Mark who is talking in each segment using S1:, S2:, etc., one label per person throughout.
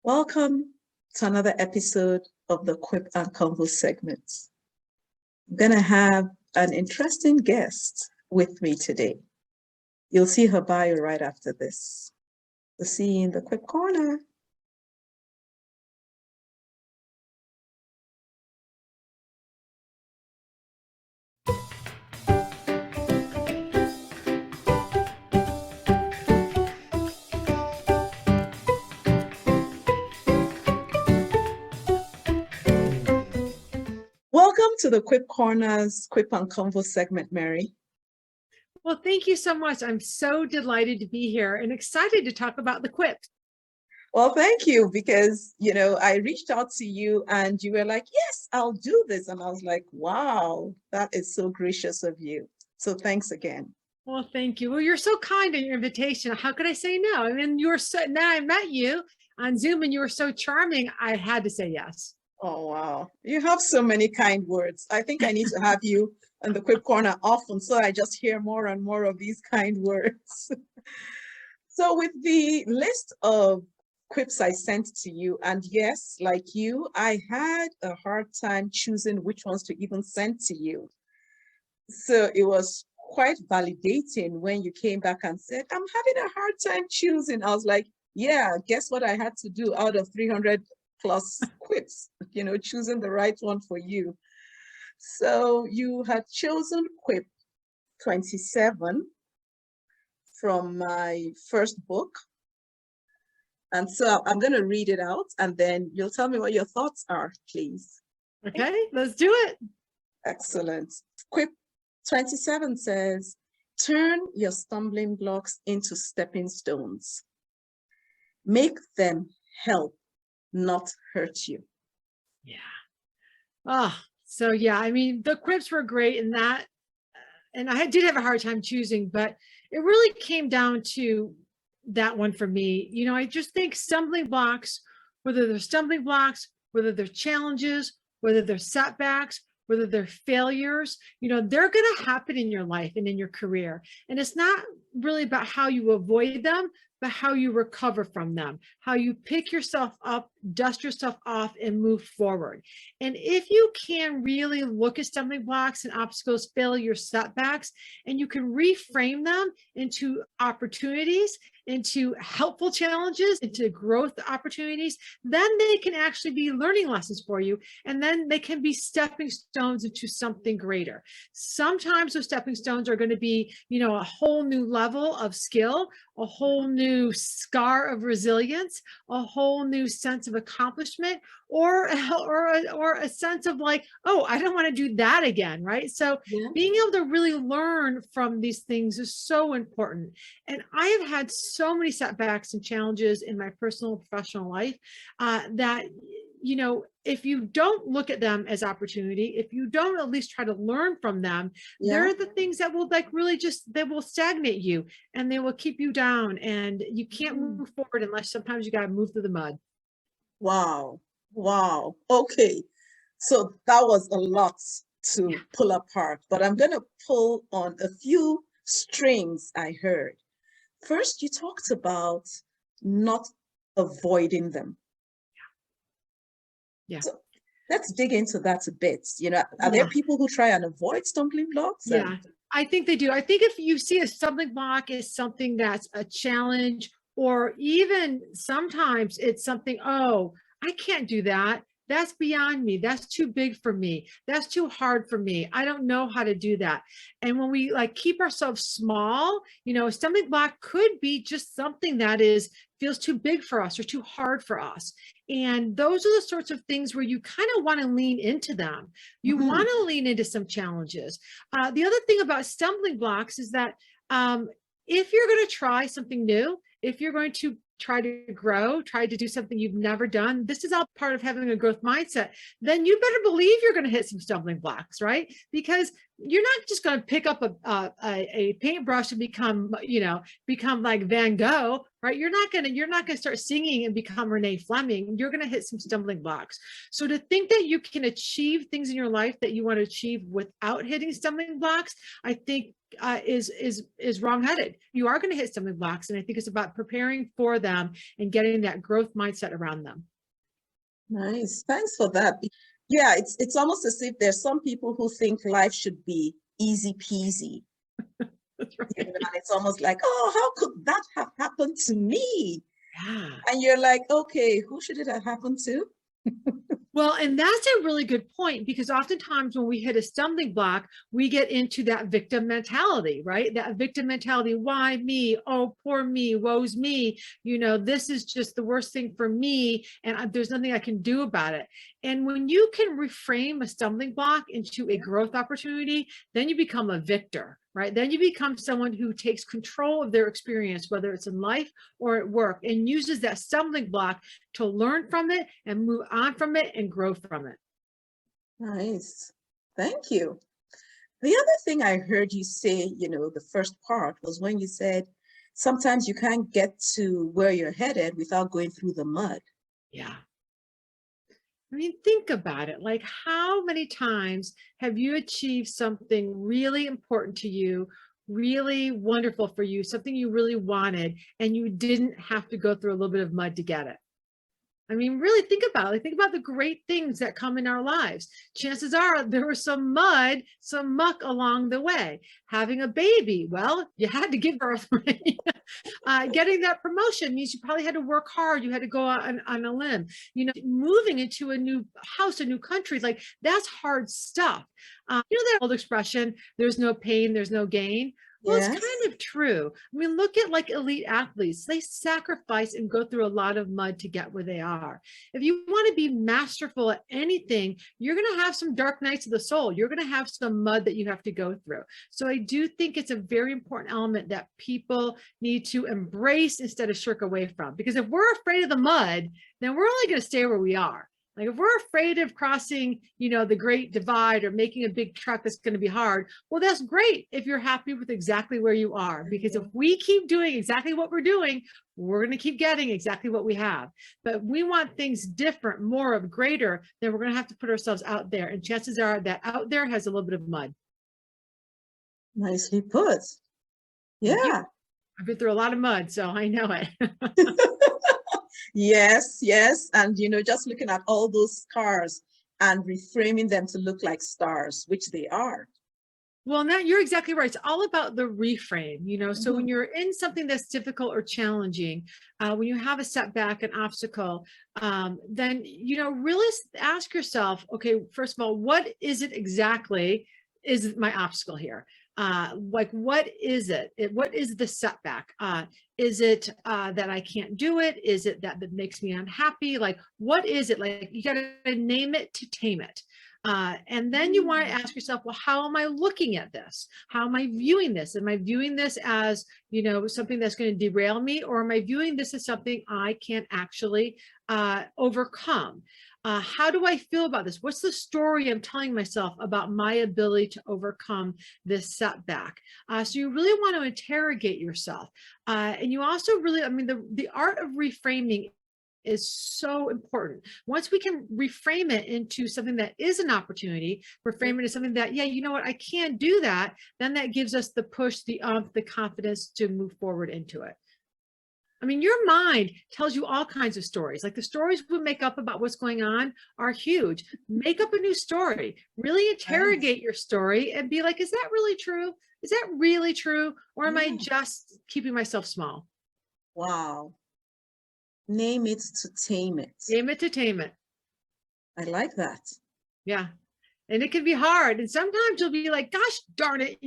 S1: Welcome to another episode of the Quip and Convo segment. I'm going to have an interesting guest with me today. You'll see her bio right after this. We'll see you in the Quip Corner. Welcome to the Quip Corner's Quip and Convo segment, Mary.
S2: Well, thank you so much. I'm so delighted to be here and excited to talk about the quips.
S1: Well, thank you, because, I reached out to you and you were like, yes, I'll do this. And I was like, wow, that is so gracious of you. So thanks again.
S2: Well, thank you. Well, you're so kind in your invitation. How could I say no? I mean, now I met you on Zoom and you were so charming. I had to say yes.
S1: Oh, wow. You have so many kind words. I think I need to have you in the Quip Corner often so I just hear more and more of these kind words. So with the list of quips I sent to you, and yes, like you, I had a hard time choosing which ones to even send to you. So it was quite validating when you came back and said, I'm having a hard time choosing. I was like, yeah, guess what I had to do out of 300 plus quips, choosing the right one for you. So you had chosen quip 27 from my first book. And so I'm going to read it out and then you'll tell me what your thoughts are, please.
S2: Okay, let's do it.
S1: Excellent. Quip 27 says, turn your stumbling blocks into stepping stones. Make them help, not hurt you.
S2: Yeah. So yeah, I mean, the quips were great in that, and I did have a hard time choosing, but it really came down to that one for me. I just think stumbling blocks, whether they're challenges, whether they're setbacks, whether they're failures, they're going to happen in your life and in your career. And it's not really about how you avoid them, but how you recover from them, how you pick yourself up, dust yourself off, and move forward. And if you can really look at stumbling blocks and obstacles, failures, setbacks, and you can reframe them into opportunities, into helpful challenges, into growth opportunities, then they can actually be learning lessons for you. And then they can be stepping stones into something greater. Sometimes those stepping stones are going to be, a whole new level of skill, a whole new scar of resilience, a whole new sense of accomplishment, or a sense of like, oh, I don't want to do that again, right? So being able to really learn from these things is so important. And I have had so many setbacks and challenges in my personal and professional life that, if you don't look at them as opportunity, if you don't at least try to learn from them, they're the things that will they will stagnate you and they will keep you down, and you can't move forward unless sometimes you got to move through the mud.
S1: Wow. Okay. So that was a lot to pull apart, but I'm going to pull on a few strings I heard. First, you talked about not avoiding them. Yeah. So let's dig into that a bit. Are there people who try and avoid stumbling blocks?
S2: Yeah, I think they do. I think if you see a stumbling block as something that's a challenge, or even sometimes it's something, oh, I can't do that. That's beyond me. That's too big for me. That's too hard for me. I don't know how to do that. And when we keep ourselves small, a stumbling block could be just something that feels too big for us or too hard for us. And those are the sorts of things where you kind of want to lean into them. You want to lean into some challenges. The other thing about stumbling blocks is that if you're going to try something new, if you're going to try to grow, try to do something you've never done, this is all part of having a growth mindset, then you better believe you're going to hit some stumbling blocks, right? Because you're not just going to pick up a paintbrush and become like Van Gogh, right? You're not going to start singing and become Renee Fleming. You're going to hit some stumbling blocks. So to think that you can achieve things in your life that you want to achieve without hitting stumbling blocks, I think is wrong-headed. You are going to hit stumbling blocks, and I think it's about preparing for them and getting that growth mindset around them.
S1: Nice. Thanks for that. Yeah, it's almost as if there's some people who think life should be easy peasy.
S2: That's right.
S1: And it's almost like, oh, how could that have happened to me?
S2: Yeah.
S1: And you're like, okay, who should it have happened to?
S2: Well, and that's a really good point, because oftentimes when we hit a stumbling block, we get into that victim mentality, right? That victim mentality, why me? Oh, poor me, woe's me. This is just the worst thing for me, and there's nothing I can do about it. And when you can reframe a stumbling block into a growth opportunity, then you become a victor, right? Then you become someone who takes control of their experience, whether it's in life or at work, and uses that stumbling block to learn from it and move on from it and grow from it.
S1: Nice. Thank you. The other thing I heard you say, the first part was when you said, sometimes you can't get to where you're headed without going through the mud.
S2: Yeah. I mean, think about it. Like, how many times have you achieved something really important to you, really wonderful for you, something you really wanted, and you didn't have to go through a little bit of mud to get it? I mean, really think about it. Like, think about the great things that come in our lives. Chances are there was some mud, some muck along the way. Having a baby, well, you had to give birth. Getting that promotion means you probably had to work hard. You had to go on a limb. Moving into a new house, a new country, like, that's hard stuff. That old expression, there's no pain, there's no gain. Well,
S1: Yes.
S2: it's kind of true. I mean, look at like elite athletes. They sacrifice and go through a lot of mud to get where they are. If you want to be masterful at anything, you're going to have some dark nights of the soul. You're going to have some mud that you have to go through. So I do think it's a very important element that people need to embrace instead of shirk away from. Because if we're afraid of the mud, then we're only going to stay where we are. Like, if we're afraid of crossing, the Great Divide or making a big trek that's going to be hard, well, that's great if you're happy with exactly where you are. Because if we keep doing exactly what we're doing, we're going to keep getting exactly what we have. But we want things different, more of greater, then we're going to have to put ourselves out there. And chances are that out there has a little bit of mud.
S1: Nicely put. Yeah.
S2: I've been through a lot of mud, so I know it.
S1: Yes, yes. And, just looking at all those scars and reframing them to look like stars, which they are.
S2: Well, now you're exactly right. It's all about the reframe, so when you're in something that's difficult or challenging, when you have a setback, an obstacle, then, really ask yourself, okay, first of all, what is it exactly is my obstacle here? Like, what is it? What is the setback? Is it that I can't do it? Is it that makes me unhappy? Like, what is it? Like, you got to name it to tame it. And then you want to ask yourself, well, how am I looking at this? How am I viewing this? Am I viewing this as, something that's going to derail me? Or am I viewing this as something I can actually overcome? How do I feel about this? What's the story I'm telling myself about my ability to overcome this setback? So you really want to interrogate yourself. And you also really, the art of reframing is so important. Once we can reframe it into something that is an opportunity, reframe it as something that, yeah, you know what, I can do that, then that gives us the push, the confidence to move forward into it. Your mind tells you all kinds of stories. Like, the stories we make up about what's going on are huge. Make up a new story. Really interrogate your story and be like, is that really true? Is that really true? Or am I just keeping myself small?
S1: Wow. Name it to tame it.
S2: Name it to tame it.
S1: I like that.
S2: Yeah. And it can be hard. And sometimes you'll be like, gosh darn it,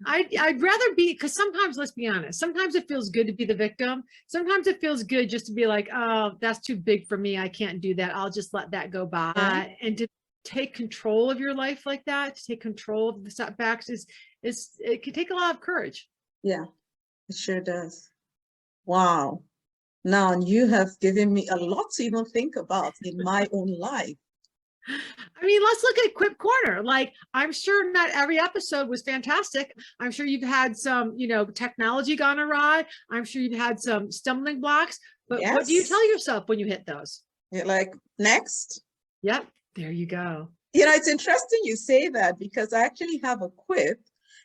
S2: I'd rather be, because sometimes, let's be honest, sometimes it feels good to be the victim. Sometimes it feels good just to be like, oh, that's too big for me. I can't do that. I'll just let that go by. And to take control of your life like that, to take control of the setbacks it can take a lot of courage.
S1: Yeah, it sure does. Wow. Now you have given me a lot to even think about in my own life.
S2: I mean, let's look at Quip Corner. Like, I'm sure not every episode was fantastic. I'm sure you've had some, technology gone awry. I'm sure you've had some stumbling blocks. But what do you
S1: Yes.
S2: tell yourself when you hit those?
S1: You're like, next.
S2: Yep, there you go.
S1: It's interesting you say that because I actually have a quip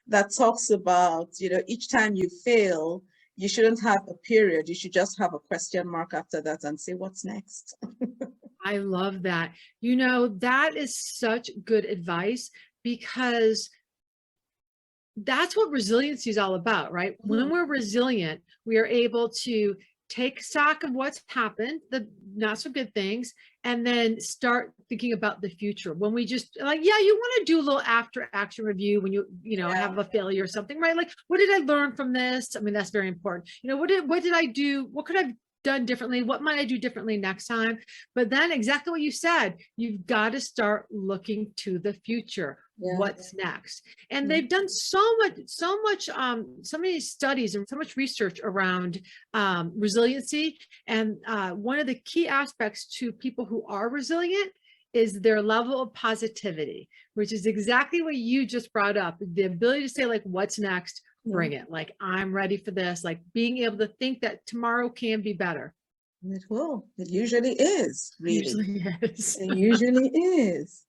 S1: that talks about, each time you fail, you shouldn't have a period. You should just have a question mark after that and say, what's next?
S2: I love that. That is such good advice because that's what resiliency is all about, right? When we're resilient, we are able to take stock of what's happened, the not so good things, and then start thinking about the future. When we just like, yeah, you want to do a little after action review when have a failure or something, right? Like, what did I learn from this? I mean, that's very important. What did I do? What could I have done differently? What might I do differently next time? But then exactly what you said, you've got to start looking to the future. What's next? And they've done so many studies and so much research around resiliency. And one of the key aspects to people who are resilient is their level of positivity, which is exactly what you just brought up. The ability to say, like, what's next? Bring it. Like, I'm ready for this. Like, being able to think that tomorrow can be better.
S1: It will. It usually is, really.
S2: Usually is.
S1: It usually is.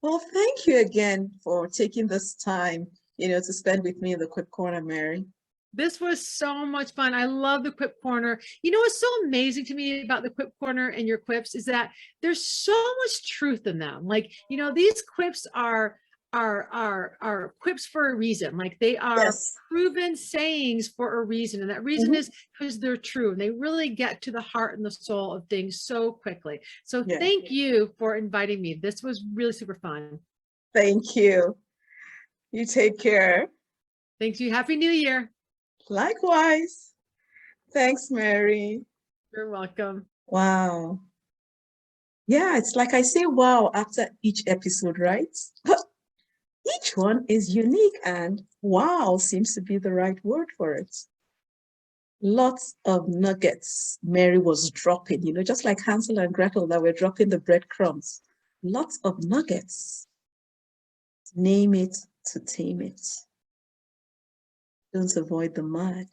S1: Well, thank you again for taking this time, to spend with me in the Quip Corner, Mary.
S2: This was so much fun. I love the Quip Corner. What's so amazing to me about the Quip Corner and your quips is that there's so much truth in them. Like, these quips are quips for a reason. Like, they are proven sayings for a reason. And that reason is because they're true. And they really get to the heart and the soul of things so quickly. So thank you for inviting me. This was really super fun.
S1: Thank you. You take care.
S2: Thanks you. Happy New Year.
S1: Likewise. Thanks, Mary.
S2: You're welcome.
S1: Wow. Yeah, it's like I say wow after each episode, right? Each one is unique, and wow seems to be the right word for it. Lots of nuggets Mary was dropping, just like Hansel and Gretel that were dropping the breadcrumbs. Lots of nuggets. Name it to tame it. Don't avoid the mud.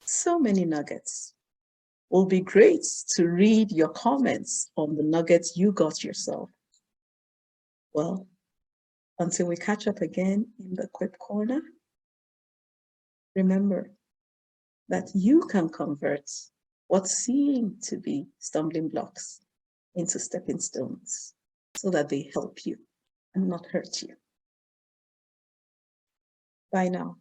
S1: So many nuggets. It will be great to read your comments on the nuggets you got yourself. Well, until we catch up again in the Quip Corner, remember that you can convert what seem to be stumbling blocks into stepping stones so that they help you and not hurt you. Bye now.